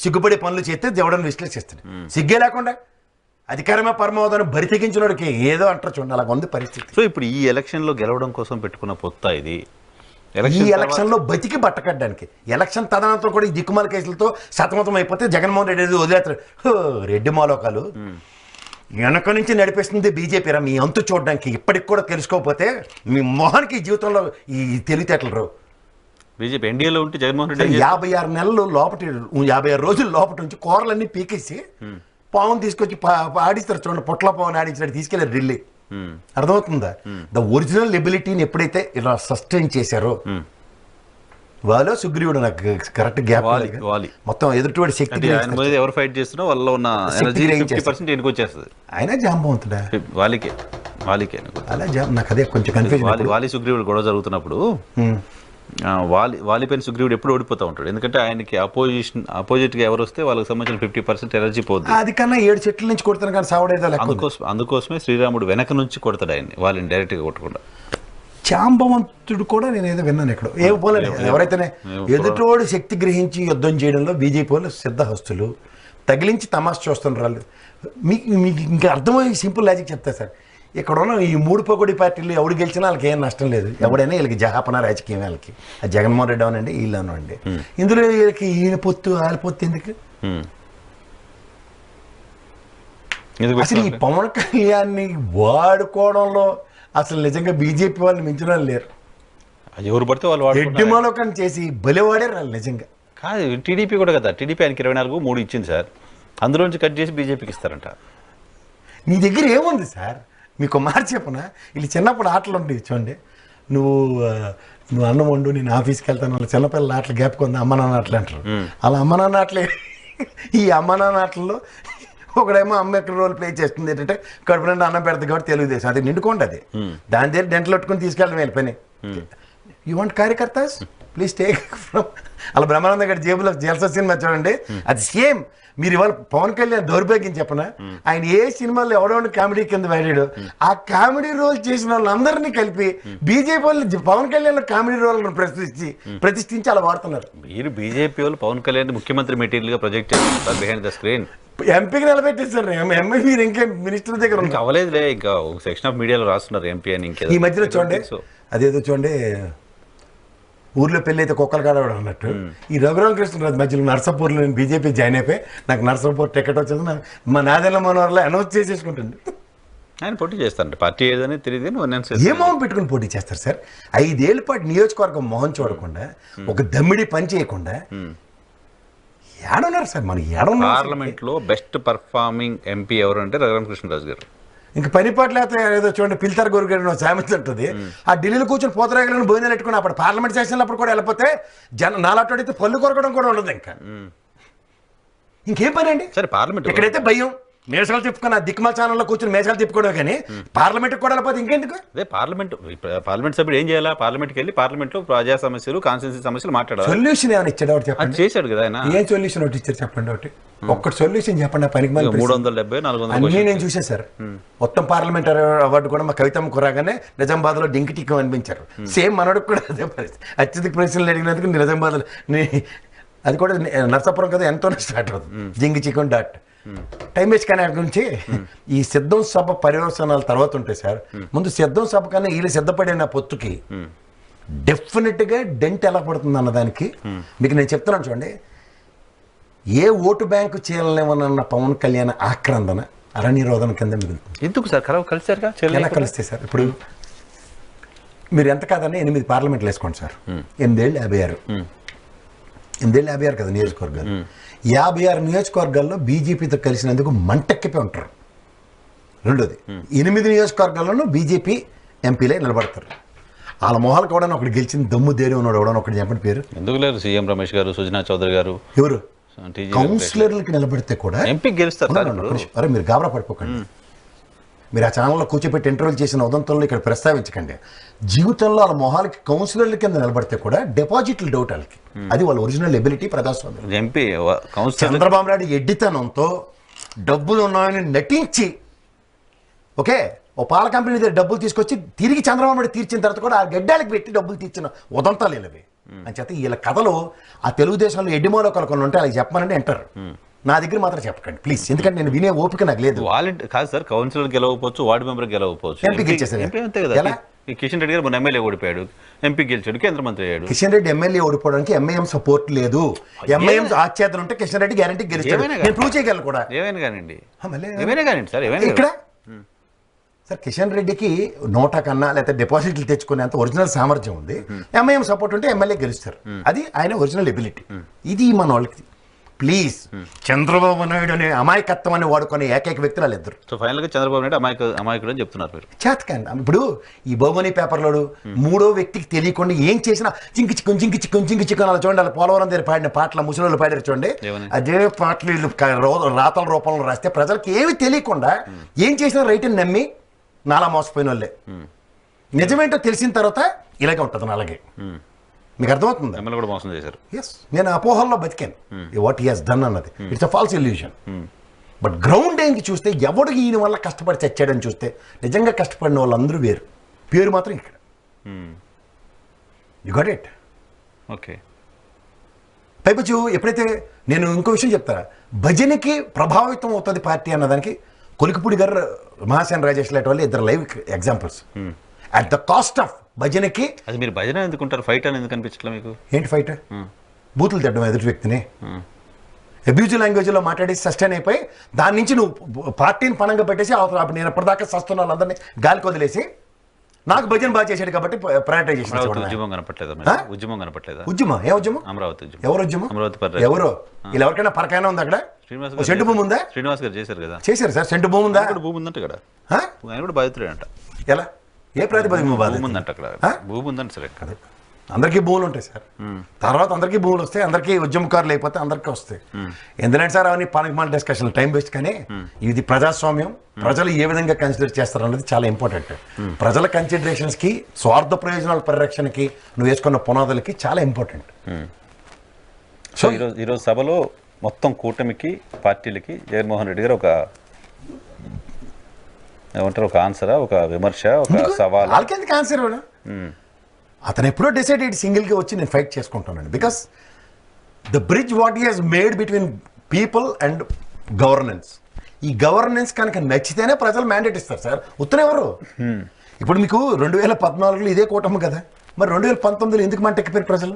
సిగ్గుపడే పనులు చేస్తే దేవుడని విశ్లేషిస్తాడు. సిగ్గే లేకుండా అధికారమే పరమోదం బరి తెగించినోడికి ఏదో అంటారు చూడండి, అలా ఉంది పరిస్థితి. సో ఇప్పుడు ఈ ఎలక్షన్ లో గెలవడం కోసం పెట్టుకున్న పొత్త ఇది. ఈ ఎలక్షన్ లో బతికి బట్టకట్టడానికి, ఎలక్షన్ తదనంతరం కూడా ఈ దిక్కుమాల కేసులతో సతమతం అయిపోతే జగన్మోహన్ రెడ్డి వదిలేస్తాడు. రెడ్డి మాలోకాలు వెనక నుంచి నడిపిస్తుంది బీజేపీ రా, మీ అంతు చూడడానికి. ఇప్పటికి కూడా తెలుసుకోకపోతే మీ మొహానికి ఈ జీవితంలో ఈ తెలివితేటలు రావు. బీజేపీ ఎన్డీఏలో ఉంటే జగన్మోహన్ రెడ్డి 56 నెలలు లోపటి 56 రోజుల లోపటి నుంచి కూరలన్నీ పీకేసి పావును తీసుకొచ్చి ఆడిస్తారు చూడండి, పొట్ల పావును ఆడించినట్టు తీసుకెళ్ళారు ఢిల్లీ. అర్థమవుతుందా? ద ఒరిజినల్ ఎబిలిటీని ఎప్పుడైతే ఇలా సస్టైన్ చేశారో, వాళ్ళు సుగ్రీవుడు నాకు కరెక్ట్ గ్యాప్ మొత్తం ఎదుటివాడి శక్తి ఎవరు ఫైట్ చేస్తున్నా వాళ్ళ ఉన్న 50% ఎన్నికి వచ్చేస్తుంది. ఆయన జాంబవంతుడా? వాళ్ళకే అలా నాకు అదే కొంచెం కన్ఫ్యూజన్. వాలి సుగ్రీవుడు గొడవ జరుగుతున్నప్పుడు వాలిపైన సుగ్రీవుడు ఎప్పుడు ఓడిపోతూ ఉంటాడు, ఎందుకంటే ఆయనకి అపోజిట్గా ఎవరు వస్తే వాళ్ళకి సంబంధించిన 50% ఎనర్జీ పోతుంది. అది కన్నా 7 చెట్ల నుంచి కొడతాను కానీ సావడేదో. అందుకోసమే శ్రీరాముడు వెనక నుంచి కొడతాడు ఆయన్ని, వాళ్ళని డైరెక్ట్గా కొట్టకుండా. జాంబవంతుడు కూడా నేను ఏదో విన్నాను ఇక్కడ. ఏం పోలేదు, ఎవరైతేనే ఎదుటోడు శక్తి గ్రహించి యుద్ధం చేయడంలో బీజేపీ వాళ్ళు సిద్ధహస్తులు. తగిలించి తమాషా చూస్తున్నారు వాళ్ళు. మీకు ఇంకా అర్థమయ్యే సింపుల్ లాజిక్ చెప్తా సార్. ఇక్కడ ఉన్న ఈ 3 పొగడి పార్టీలు ఎవడు గెలిచినా వాళ్ళకి ఏం నష్టం లేదు. ఎవడైనా వీళ్ళకి జహాపన రాజకీయం వాళ్ళకి. ఆ జగన్మోహన్ రెడ్డి అవనండి, వీళ్ళు అనండి. ఇందులో వీళ్ళకి ఈయన పొత్తు వాళ్ళ పొత్తు ఎందుకు? అసలు ఈ పవన్ కళ్యాణ్ని వాడుకోవడంలో అసలు నిజంగా బీజేపీ వాళ్ళు మించిన లేరు. ఎవరు పడితే వాళ్ళు రెడ్డిమాలోకం చేసి బలివాడారు వాళ్ళు నిజంగా. కాదు, టీడీపీ కూడా కదా, టీడీపీ ఆయనకి 24 ఇచ్చింది సార్, అందులోంచి కట్ చేసి బీజేపీకి ఇస్తారంట. నీ దగ్గర ఏముంది సార్? మీకు మాట చెప్పనా, వీళ్ళు చిన్నప్పుడు ఆటలు ఉంటాయి చూడండి, నువ్వు అన్నం వండు నేను ఆఫీస్కి వెళ్తాను, వాళ్ళ చిన్నపిల్లల ఆటలు గ్యాప్కొంది అమ్మ నాన్న ఆటలు అంటారు. అలా అమ్మ నాన్న ఆటలే. ఈ అమ్మ నాన్న ఆటల్లో ఒకడేమో అమ్మ ఎక్కడ రోల్ ప్లే చేస్తుంది ఏంటంటే కడుపు నిండా అన్నం పెడతాది కాబట్టి తెలుగుదేశం అది నిండుకోండి. అది దాని దగ్గర డెంటలు పెట్టుకుని తీసుకెళ్ళడం వీళ్ళ పని. యూ వాంట్ కార్యకర్తాస్ ప్లీజ్ టేక్ ఫ్రమ్. అలా బ్రహ్మానంద గారి జేబులో జల్సా సినిమా చూడండి, అది సేమ్. మీరు ఇవాళ పవన్ కళ్యాణ్ దౌర్భాగ్యం చెప్పనా, ఆయన ఏ సినిమాలో ఎవడో కామెడీ కింద వాడాడు, ఆ కామెడీ రోల్ చేసిన వాళ్ళందరినీ కలిపి బీజేపీ వాళ్ళు పవన్ కళ్యాణ్ కామెడీ రోల్ ప్రతిష్ఠించి అలా వాడుతున్నారు. మీరు బీజేపీ వాళ్ళు పవన్ కళ్యాణ్ ముఖ్యమంత్రి మెటీరియల్ గా ప్రొజెక్ట్ చేస్తారు బిహైండ్ ద స్క్రీన్. ఎంపీకి నిలబెట్టేస్తారు. ఎంపీ మీరు ఇంకా మినిస్టర్ దగ్గర అవ్వలేదులే, ఇంకా సెక్షన్ ఆఫ్ మీడియాలో రాస్తున్నారు ఎంపీ అని. ఇంకా ఈ మధ్యలో చూడండి, అదేదో చూడండి, ఊర్లో పెళ్ళి అయితే కుక్కలు కాడవడం అన్నట్టు ఈ రఘురామకృష్ణరాజు మధ్యలో నర్సాపూర్లో నేను బీజేపీ జాయిన్ అయిపోయి నాకు నర్సాపూర్ టికెట్ వచ్చేది, మా నాదెల్ల మనోహర్లో అనౌన్స్ చేసేసుకుంటుంది. ఆయన పోటీ చేస్తారంట, పార్టీ ఏదని తెలియదు. ఏ మొహం పెట్టుకుని పోటీ చేస్తారు సార్? 5 ఏళ్ల పాటు నియోజకవర్గం మొహం చూడకుండా, ఒక దమ్మిడి పని చేయకుండా ఏడున్నారు సార్? మనం ఏడున్నారు. పార్లమెంట్ లో బెస్ట్ పర్ఫార్మింగ్ ఎంపీ ఎవరు అంటే రఘురామకృష్ణరాజు గారు. ఇంకా పనిపాట్లు ఏదో చూడండి, పిల్తారు గోరుగారు సామెత ఉంటుంది. ఆ ఢిల్లీలో కూర్చొని పోతరాగలను భోజనాలు పెట్టుకుని అప్పుడు పార్లమెంట్ సెషన్లు అప్పుడు కూడా వెళ్ళిపోతే నాలాటోడైతే పళ్ళు కొరకడం కూడా ఉండదు. ఇంకా ఇంకేం పని అండి? సరే పార్లమెంట్ ఇక్కడైతే భయం, మేసాలు తిప్పుకొని ఆ దిక్కుమాల ఛానల్లో కూర్చొని మేసాలు తిప్పుకోవడం కానీ పార్లమెంట్కి కూడా వెళ్ళిపోతే ఇంకెందుకు? అదే పార్లమెంట్ సభ్యుడు ఏం చేయాలా? పార్లమెంట్కి వెళ్ళి పార్లమెంట్లో ప్రజా సమస్యలు, కాన్స్టిట్యూన్సీ సమస్యలు మాట్లాడాలి. సొల్యూషన్ ఏమైనా ఇచ్చాడు ఒకటి అది చెప్పండి. చేశాడు కదా ఆయన. ఏం సొల్యూషన్ ఒకటి ఇచ్చారు చెప్పండి, ఒకటి ఒక్కటి సొల్యూషన్ చెప్పండి. ఆ పనికి 370, 400 అన్నీ నేను చూసాను సార్. మొత్తం పార్లమెంట్ అవార్డు కూడా మా కవితమ్మ కురాగానే నిజామాబాద్లో డింకి టిక్కం అనిపించారు. సేమ్ మనోడికి కూడా అదే పరిస్థితి. అత్యధిక ప్రశ్నలు అడిగినందుకు నిజామాబాద్లో అది కూడా నర్సాపురం కదా ఎంతోనే స్టార్ట్ అవుతుంది, జింగి చికెన్ డాట్ టైం వేస్ట్. కానీ వాటి గురించి ఈ సిద్ధం సభ పర్యవసనాల తర్వాత ఉంటాయి సార్. ముందు సిద్ధం సభ కన్నా వీళ్ళు సిద్ధపడిన పొత్తుకి డెఫినెట్గా డెంట్ ఎలా పడుతుంది అన్నదానికి మీకు నేను చెప్తున్నాను చూడండి. ఏ ఓటు బ్యాంకు చేయలేమన్న పవన్ కళ్యాణ్ ఆక్రందన అరణ్యరోధన కింద మిగులుతుంది. ఎందుకు సార్ కలిసారుగా? ఎలా కలిస్తే సార్? ఇప్పుడు మీరు ఎంత కాదని 8 పార్లమెంట్లు వేసుకోండి సార్. 8 ఏళ్ళు 56, 8 ఏళ్ళు 56 కదా నియోజకవర్గాలు. 56 నియోజకవర్గాల్లో బీజేపీతో కలిసినందుకు మంటెక్కిపోయి ఉంటారు. రెండోది 8 నియోజకవర్గాల్లోనూ బీజేపీ ఎంపీలే నిలబడతారు. వాళ్ళ మొహాలు కూడా ఒకటి గెలిచిన దమ్ము దేరి ఉన్నాడు ఎవడో ఒకటి చెప్పండి పేరు. ఎందుకు లేదు? సీఎం రమేష్ గారు, సుజనా చౌదరి గారు. ఎవరు కౌన్సిలర్లకి నిలబడితే కూడా ఎంపీ గెలుస్తారు. అరే మీరు గాబరా పడిపోకండి. మీరు ఆ ఛానల్లో కూర్చోపెట్టి ఇంటర్వ్యూలు చేసిన ఉదంతంలో ఇక్కడ ప్రస్తావించకండి. జీవితంలో వాళ్ళ మొహాలకి కౌన్సిలర్ల కింద నిలబడితే కూడా డిపాజిట్లు డౌట్ వాళ్ళకి. అది వాళ్ళ ఒరిజినల్ ఎబిలిటీ ప్రజాస్వామ్యం. ఎంపీ చంద్రబాబు నాయుడు ఎడ్డితనంతో డబ్బులు ఉన్నాయని నటించి ఓకే ఓ పాల కంపెనీ దగ్గర డబ్బులు తీసుకొచ్చి తిరిగి చంద్రబాబు నాయుడు తీర్చిన తర్వాత కూడా ఆ గడ్డాలకు పెట్టి డబ్బులు తీర్చిన ఉదంతాలు ఇవి అని చేత వీళ్ళ కథలు ఆ తెలుగుదేశంలో ఎడ్డిమోలో కొన్ని ఉంటే వాళ్ళకి చెప్పమని అంటారు. నా దగ్గర మాత్రం చెప్పకండి ప్లీజ్, ఎందుకంటే నేను వినే ఓపిక నాకు లేదు. కాదు సార్, కౌన్సిలర్ గెలవకపోవచ్చు, వార్డు మెంబర్ గెలవకపోవచ్చు, ఎంపీ గెలిచేసారు. ఎంపీ అంతే కదా. కిషన్ రెడ్డి గారు మొన్న ఎమ్మెల్యే ఓడిపోయాడు, ఎంపీ గెలిచాడు, కేంద్ర మంత్రి అయ్యాడు. కిషన్ రెడ్డి ఎమ్మెల్యే ఓడిపోవడానికి ఎంఐఎం సపోర్ట్ లేదు. ఎంఐఎం ఆచ్చేతలు ఉంటే కిషన్ రెడ్డి గ్యారంటీ గెలిచాడు. నేను ప్రూవ్ చేయగలను కూడా. ఏమైనా కానివ్వండి, ఏమైనా కానివ్వండి సార్. ఏమైనా ఇక్కడ సార్ కిషన్ రెడ్డికి నోటా కన్నా లేకపోతే డిపాజిట్లు తెచ్చుకునేంత ఒరిజినల్ సామర్థ్యం ఉంది. ఎంఐఎం సపోర్ట్ ఉంటే ఎమ్మెల్యే గెలుస్తారు. అది ఆయన ఒరిజినల్ ఎబిలిటీ. ఇది మన వాళ్ళకి ప్లీజ్ చంద్రబాబు నాయుడు అనే అమాయకత్వం అని వాడుకునే ఏకైక వ్యక్తులు వాళ్ళిద్దరు. సో ఫైనల్గా చంద్రబాబు నాయుడు అమాయకుడు అని చెప్తున్నారు మీరు. చేతకండి. ఇప్పుడు ఈ భౌగోళిక పేపర్లోడు మూడో వ్యక్తికి తెలియకుండా ఏం చేసినా చింకి చిక్కుని అలా చూడండి. అలా పోలవరం దగ్గర పాడిన పాటల ముసలి పాడారు చూడండి. అదే పాటలు వీళ్ళు రాతల రూపంలో రాస్తే ప్రజలకు ఏమి తెలియకుండా ఏం చేసినా రైట్ అని నమ్మి నాలా మోసపోయిన వాళ్ళే. నిజమేంటో తెలిసిన తర్వాత ఇలాగే ఉంటుంది. అలాగే మీకు అర్థమవుతుంది. ఎమ్మెల్యే కూడా మోసం చేశారు. ఎస్, నేను అపోహల్లో బతికాను. వాట్ హీ హాస్ డన్ అన్నది it's a false illusion. But ground ఏంకి చూస్తే ఎవడు ఈయన వల్ల కష్టపడి చచ్చాడని చూస్తే నిజంగా కష్టపడిన వాళ్ళందరూ వేరు, పేరు మాత్రం ఇక్కడ. You got it. ఓకే. పైపచ్చు ఎప్పుడైతే నేను ఇంకో విషయం చెప్తారా, భజనకి ప్రభావితం అవుతుంది పార్టీ అన్నదానికి కొలికిపూడి గారు, మహాసేన రాజేష్ లాంటి వాళ్ళు ఇద్దరు live examples. At the cost of భజనకి. అది మీరు భజన ఎందుకుంటారు, ఫైట్ అని ఎందుకు అనిపించట్లేదు మీకు? ఏంటి ఫైట్? బూతులు తిట్టడం ఎదుటి వ్యక్తిని, అబ్యూజివ్ లాంగ్వేజ్లో మాట్లాడి సస్టైన్ అయిపోయి దాని నుంచి నువ్వు పార్టీని పణంగా పెట్టేసి అవసరం నేను ఎప్పటిదాకా సస్తున్న వాళ్ళందరినీ గాలికి వదిలేసి నాకు భజన బాగా చేశాడు కాబట్టి ప్రయారిటైజేషన్. ఉద్యమం కనపట్లేదా? ఉద్యమం కనపట్లేదా? ఉద్యమం ఏ ఉద్యమం? అమరావతి ఉద్యమం. ఎవరు ఉద్యమం? అమరావతి ఎవరు? వీళ్ళు ఎవరికైనా పరకైనా ఉంది అక్కడ? సెంటు భూమి ఉందా? శ్రీనివాస్ గారు చేశారు కదా. చేశారు సార్. సెంటు భూమి ఉందా? భూమి ఉందంట ఇక్కడ. ఆయన కూడా బాధితుడే అంట. ఎలా? ఏ ప్రాతిపదిక భూమి ఉందంట అక్కడ. భూమి ఉందంట సార్ ఇక్కడ. అందరికీ భూములు ఉంటాయి సార్. తర్వాత అందరికీ భూములు వస్తాయి, అందరికీ ఉద్యమకారులు అయిపోతే అందరికీ వస్తాయి. ఎందుకంటే సార్ అవన్నీ పనికిమాల డిస్కషన్ టైం వేస్ట్. కానీ ఇది ప్రజాస్వామ్యం, ప్రజలు ఏ విధంగా కన్సిడర్ చేస్తారు అన్నది చాలా ఇంపార్టెంట్. ప్రజల కన్సిడరేషన్స్కి, స్వార్థ ప్రయోజనాల పరిరక్షణకి నువ్వు వేసుకున్న పునాదులకి చాలా ఇంపార్టెంట్. సో ఈరోజు సభలో మొత్తం కూటమికి, పార్టీలకి జగన్మోహన్ రెడ్డి గారు ఒక ఏమంటారు, ఒక ఆన్సరా, ఒక విమర్శ, ఒక సవాల్? వాళ్ళకెందుకు ఆన్సర్? అతను ఎప్పుడో డిసైడ్ అయ్యి సింగిల్గా వచ్చి నేను ఫైట్ చేసుకుంటానండి. Because the bridge what he has made between people and governance. E governance కనుక నచ్చితేనే ప్రజలు మ్యాండేట్ ఇస్తారు సార్. ఉత్తరం ఎవరు? ఇప్పుడు మీకు 2014లో ఇదే కూటమి కదా, మరి 2019లో ఎందుకు మాట ఎక్కిపోయారు ప్రజలు?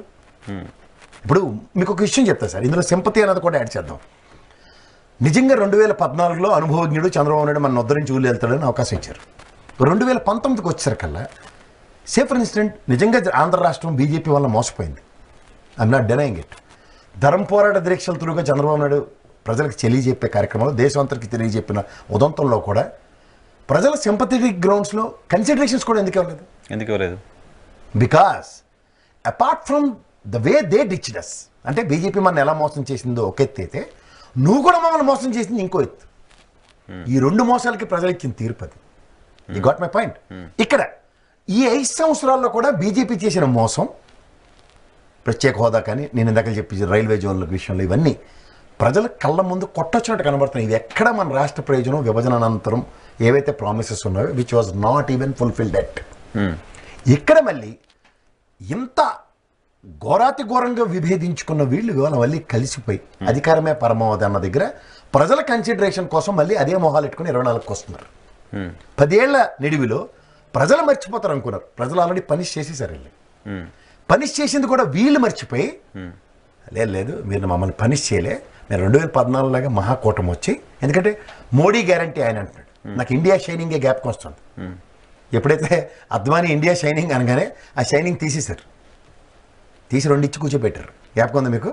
ఇప్పుడు మీకు ఒక విషయం చెప్తా సార్, ఇందులో సింపతి అనేది కూడా యాడ్ చేద్దాం. నిజంగా 2014లో అనుభవజ్ఞుడు చంద్రబాబు నాయుడు మన ఉద్ధరించి ఊళ్ళు వెళ్తాడని అవకాశం ఇచ్చారు. 2019కి వచ్చేసరికల్లా సే ఫర్ ఇన్స్టెంట్ నిజంగా ఆంధ్ర రాష్ట్రం బీజేపీ వల్ల మోసపోయింది. I'm not denying it. ధర్మ పోరాట దీక్షల త్రూగా చంద్రబాబు నాయుడు ప్రజలకు తెలియజెప్పే కార్యక్రమంలో, దేశమంతరికి తెలియజెప్పిన ఉదంతంలో కూడా ప్రజల సింపథెటిక్ గ్రౌండ్స్లో కన్సిడరేషన్స్ కూడా ఎందుకు ఇవ్వలేదు? Because apart from the way they ditched us, అంటే బీజేపీ మన ఎలా మోసం చేసిందో ఒక ఎత్తు అయితే, నువ్వు కూడా మమ్మల్ని మోసం చేసింది ఇంకో ఎత్తు. ఈ 2 మోసాలకి ప్రజలు ఇచ్చిన తీర్పు అది. You got my point. ఇక్కడ ఈ 5 సంవత్సరాల్లో కూడా బీజేపీ చేసిన మోసం, ప్రత్యేక హోదా కానీ నేను ఇందాక చెప్పి రైల్వే జోన్ల విషయంలో ఇవన్నీ ప్రజల కళ్ళ ముందు కొట్టొచ్చినట్టు కనబడుతున్నాయి. ఇది ఎక్కడ మన రాష్ట్ర ప్రయోజనం, విభజన అనంతరం ఏవైతే ప్రామిసెస్ ఉన్నాయో which was not even fulfilled at. ఇక్కడ మళ్ళీ ఇంత ఘోరాతి ఘోరంగా విభేదించుకున్న వీళ్ళు ఇవాళ మళ్ళీ కలిసిపోయి అధికారమే పరమావధి అన్న దగ్గర ప్రజల కన్సిడరేషన్ కోసం మళ్ళీ అదే మొహాలు ఎట్టుకుని 24కి వస్తున్నారు. 10 ఏళ్ల నిడివిలో ప్రజలు మర్చిపోతారు అనుకున్నారు. ప్రజలు ఆల్రెడీ పనిష్ చేసేసారు. వెళ్ళి పనిష్ చేసింది కూడా వీళ్ళు మర్చిపోయి, లేదు మీరు మమ్మల్ని పనిష్ చేయలే, నేను 2014 లాగా మహాకూటమి వచ్చి, ఎందుకంటే మోడీ గ్యారంటీ ఆయన అంటున్నాడు, నాకు ఇండియా షైనింగే గ్యాప్కి వస్తుంది. ఎప్పుడైతే అద్వానీ ఇండియా షైనింగ్ అనగానే ఆ షైనింగ్ తీసేశారు, తీసి 2 ఇచ్చి కూర్చోబెట్టారు. జ్ఞాపకం ఉందా మీకు?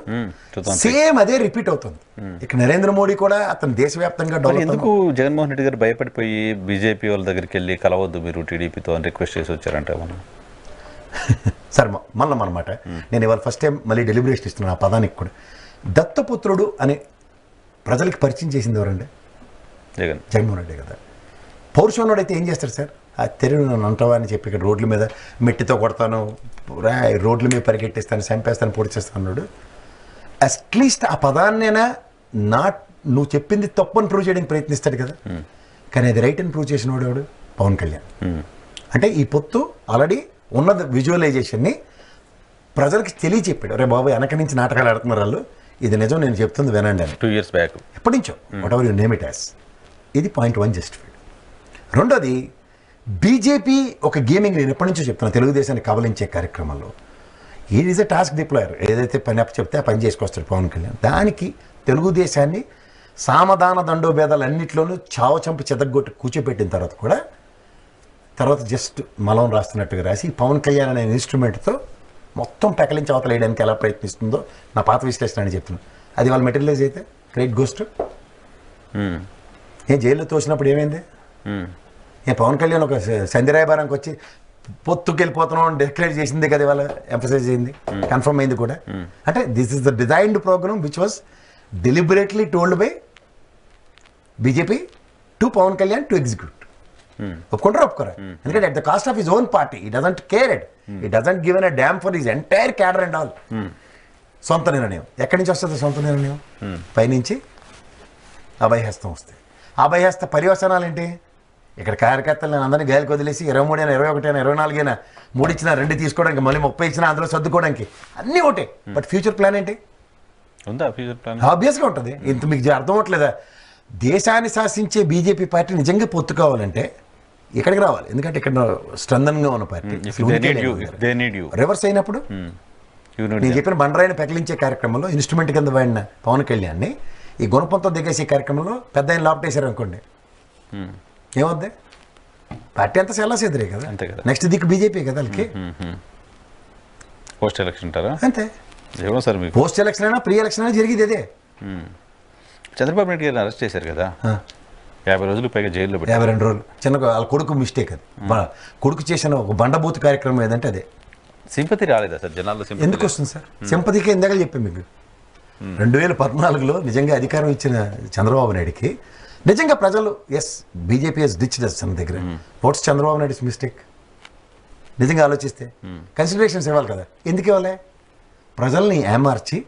సేమ్ అదే రిపీట్ అవుతుంది. ఇక నరేంద్ర మోడీ కూడా అతను దేశవ్యాప్తంగా ఎందుకు జగన్మోహన్ రెడ్డి గారు భయపడిపోయి బీజేపీ వాళ్ళ దగ్గరికి వెళ్ళి కలవద్దు మీరు టీడీపీతో అని రిక్వెస్ట్ చేసి వచ్చారంట మనం? సార్ మళ్ళీ అనమాట, నేను ఇవాళ ఫస్ట్ టైం మళ్ళీ డెలిబరేషన్ ఇస్తున్నాను ఆ పదానికి కూడా. దత్తపుత్రుడు అని ప్రజలకి పరిచయం చేసింది ఎవరండి? జగన్మోహన్ రెడ్డి కదా. పౌరుషంలో అయితే ఏం చేస్తారు సార్? ఆ తెరువు నన్ను అంటావా అని చెప్పి ఇక్కడ రోడ్ల మీద మెట్టితో కొడతాను, రోడ్ల మీద పరిగెట్టేస్తాను, చంపేస్తాను, పొడి చేస్తాను అన్నాడు. అట్లీస్ట్ ఆ పదాన్నైనా నువ్వు చెప్పింది తప్పు అని ప్రూవ్ చేయడానికి ప్రయత్నిస్తాడు కదా. కానీ అది రైట్ అని ప్రూవ్ చేసిన వాడు పవన్ కళ్యాణ్. అంటే ఈ పొత్తు ఆల్రెడీ ఉన్న విజువలైజేషన్ని ప్రజలకి తెలియచెప్పాడు. రే బాబు వెనక నుంచి నాటకాలు ఆడుతున్నారు వాళ్ళు, ఇది నిజం, నేను చెప్తుంది వినండి అని. 2 years బ్యాక్ ఎప్పటి నుంచో whatever you name it as. ఇది పాయింట్ 1 జస్టిఫైడ్. రెండోది, బీజేపీ ఒక గేమింగ్, నేను ఎప్పటి నుంచో చెప్తున్నాను, తెలుగుదేశాన్ని కబలించే కార్యక్రమంలో ఈజ్ ఎ టాస్క్ డిప్లాయర్. ఏదైతే పని అప్పు చెప్తే ఆ పని చేసుకొస్తాడు పవన్ కళ్యాణ్. దానికి తెలుగుదేశాన్ని సామధాన దండోభేదాలు అన్నింటిలోనూ చావు చంపి చెదగొట్టి కూర్చోపెట్టిన తర్వాత జస్ట్ మలం రాస్తున్నట్టుగా రాసి పవన్ కళ్యాణ్ అనే ఇన్స్ట్రుమెంట్తో మొత్తం పెకలించి అవతల వేయడానికి ఎలా ప్రయత్నిస్తుందో నా పాత విశ్లేషణ అని చెప్తున్నాను. అది వాళ్ళు మెటీరియలైజ్ అయితే క్రెడిట్ గోస్ట్. ఏం జైల్లో తోసినప్పుడు ఏమైంది? ఏ పవన్ కళ్యాణ్ ఒక సంధిరాయబారానికి వచ్చి పొత్తుకు వెళ్ళిపోతున్నాం అని డిక్లేర్ చేసింది కదా, ఇవాళ ఎంఫసైజ్ అయింది, కన్ఫర్మ్ అయింది కూడా. అంటే this is the designed programme which was deliberately told by BJP to Pawan Kalyan to execute. ఒప్పుకుంటారా ఒప్పుకోరా? ఎందుకంటే at the cost of his own party he doesn't care it, he doesn't given a damn for his entire cadre and all. సొంత నిర్ణయం ఎక్కడి నుంచి వస్తుంది? సొంత నిర్ణయం పైనుంచి అభయహస్తం వస్తుంది. అభయహస్త పర్యవసనాలు ఏంటి? ఇక్కడ కార్యకర్తలు నేను అందరినీ గాలికి వదిలేసి 23 అయినా 21 అయినా 24 అయినా 3 ఇచ్చినా 2 తీసుకోవడానికి, మళ్ళీ 30 ఇచ్చినా అందులో సర్దుకోవడానికి అన్నీ ఒకటే. బట్ ఫ్యూచర్ ప్లాన్ ఏంటి? ఉందా ఫ్యూచర్ ప్లాన్? ఆబ్వియస్గా ఉంటుంది. ఇంత మీకు అర్థం అవ్వట్లేదా? దేశాన్ని శాసించే బీజేపీ పార్టీ నిజంగా పొత్తు కావాలంటే ఇక్కడికి రావాలి. ఎందుకంటే ఇక్కడ స్ట్రెంథన్గా ఉన్న పార్టీ రివర్స్ అయినప్పుడు నేను చెప్పిన బండరాయిని పెకలించే కార్యక్రమంలో ఇన్స్ట్రుమెంట్ కింద వాడిన పవన్ కళ్యాణ్ని ఈ గుణపంతో దిగేసే కార్యక్రమంలో పెద్ద ఆయన లాపటేశారు అనుకోండి, ఏమవుద్ది? పార్టీ అంతా సెల్లాసేద్దరే కదా. నెక్స్ట్ దిక్కు బీజేపీ కదా వాళ్ళకి. పోస్ట్ ఎలక్షన్ అంటారా? అంతే. పోస్ట్ ఎలక్షన్ అయినా ప్రీ ఎలక్షన్ అయినా జరిగేది అదే. చంద్రబాబు నాయుడు గారిని అరెస్ట్ చేశారు కదా, 50 రోజులు పైగా జైల్లో పెట్టి. 52 రోజులు. చిన్న వాళ్ళ కొడుకు మిస్టేక్ అది. కొడుకు చేసిన ఒక బండబూత్ కార్యక్రమం ఏదంటే అదే. సింపతి రాలేదా సార్ జనాల్లో? ఎందుకు వస్తుంది సార్ సింపతికి? ఇందాక చెప్పాను మీకు, 2014లో నిజంగా అధికారం ఇచ్చిన చంద్రబాబు నాయుడికి నిజంగా ప్రజలు ఎస్ బీజేపీ ఎస్ డిచ్ తన దగ్గర. What's Chandrababu Naidu mistake? నిజంగా ఆలోచిస్తే కన్సిడరేషన్స్ ఇవ్వాలి కదా. ఎందుకు ఇవ్వాలి? ప్రజల్ని ఏమార్చి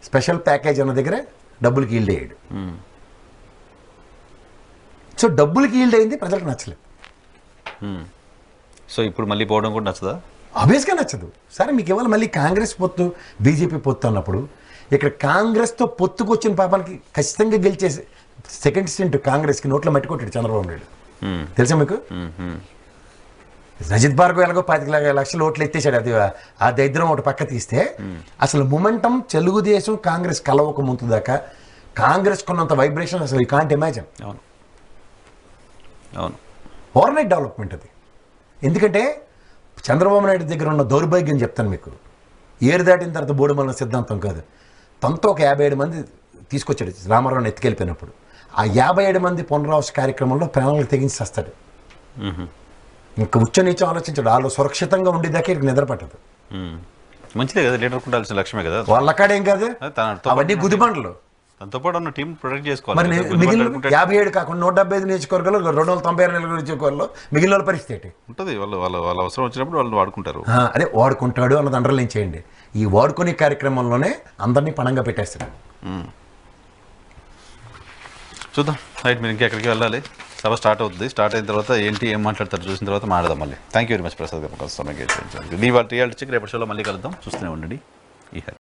స్పెషల్ ప్యాకేజ్ అన్న దగ్గర డబ్బులకి ఈల్డ్ అయ్యాడు. సో డబ్బులకి ఈల్డ్ అయింది, ప్రజలకు నచ్చలేదు. సో ఇప్పుడు మళ్ళీ పోవడం కూడా నచ్చదా? ఆబ్వియస్గా నచ్చదు. సరే మీకు ఇవాళ మళ్ళీ కాంగ్రెస్ పొత్తు బీజేపీ పొత్తు అన్నప్పుడు ఇక్కడ కాంగ్రెస్తో పొత్తుకు వచ్చిన పాపానికి ఖచ్చితంగా గెలిచేసి సెకండ్ స్టెంట్ కాంగ్రెస్కి నోట్లో మట్టుకొట్టాడు చంద్రబాబు నాయుడు. తెలుసా మీకు? రజిత్ భార్గవ్ ఎలాగో 25 లక్షల ఓట్లు ఎత్తేసాడు. అది ఆ దరిద్రం ఒకటి పక్క తీస్తే అసలు మొమెంటం తెలుగుదేశం కాంగ్రెస్ కలవక ముందు దాకా కాంగ్రెస్ కొన్నంత వైబ్రేషన్ అసలు యూ కాంట్ ఇమాజిన్. అవును అవును, ఓవర్నైట్ డెవలప్మెంట్ అది. ఎందుకంటే చంద్రబాబు నాయుడు దగ్గర ఉన్న దౌర్భాగ్యం చెప్తాను మీకు. ఏరు దాటిన తర్వాత బోడుమల్ల సిద్ధాంతం కాదు, తనతో ఒక 57 మంది తీసుకొచ్చాడు రామారావుని ఎత్తుకెళ్ళిపోయినప్పుడు. ఆ 57 మంది పునరావాస కార్యక్రమంలో ప్రాణాలకు తెగించి వస్తాడు. ఇంకా ఉచ్చ నీచం ఆలోచించాడు. వాళ్ళు సురక్షితంగా ఉండేదాకా ఇక్కడ నిద్ర పట్టదు. మంచిదే కదా, లీడర్ ఉండాల్సిన లక్ష్యమే కదా. వాళ్ళ కాడేం కాదు, అవన్నీ గుదిబండలు. దాంతోపాటు ఉన్న టీం ప్రొటెక్ట్ మరి చేసుకోవాలి. మిగిలిన 57 కాకుండా 175 నియోజకవర్గాలు 296 నియోజకవర్గాల్లో మిగిలిన వాళ్ళ పరిస్థితి ఏంటి? ఉంటుంది. వాళ్ళ అవసరం వచ్చినప్పుడు వాళ్ళు వాడుకుంటారు. అదే వాడుకుంటాడు అన్నది అండర్లైన్ చేయండి. ఈ వాడుకునే కార్యక్రమంలోనే అందరినీ పణంగా పెట్టేస్తారు. చూద్దాం. రైట్, మీరు ఇంకా ఎక్కడికి వెళ్ళాలి? సభ స్టార్ట్ అవుతుంది. స్టార్ట్ అయిన తర్వాత ఏంటి ఏం మాట్లాడతారు చూసిన తర్వాత మాట్లాడదాం మళ్ళీ. Thank you very much Prasad గారు. సమయం కేటాయించారు. నీ వాళ్ళ రియాలిటీ చెక్ రేపటి షోలో మళ్ళీ కలుద్దాం. చూస్తూనే ఉండండి. ఈ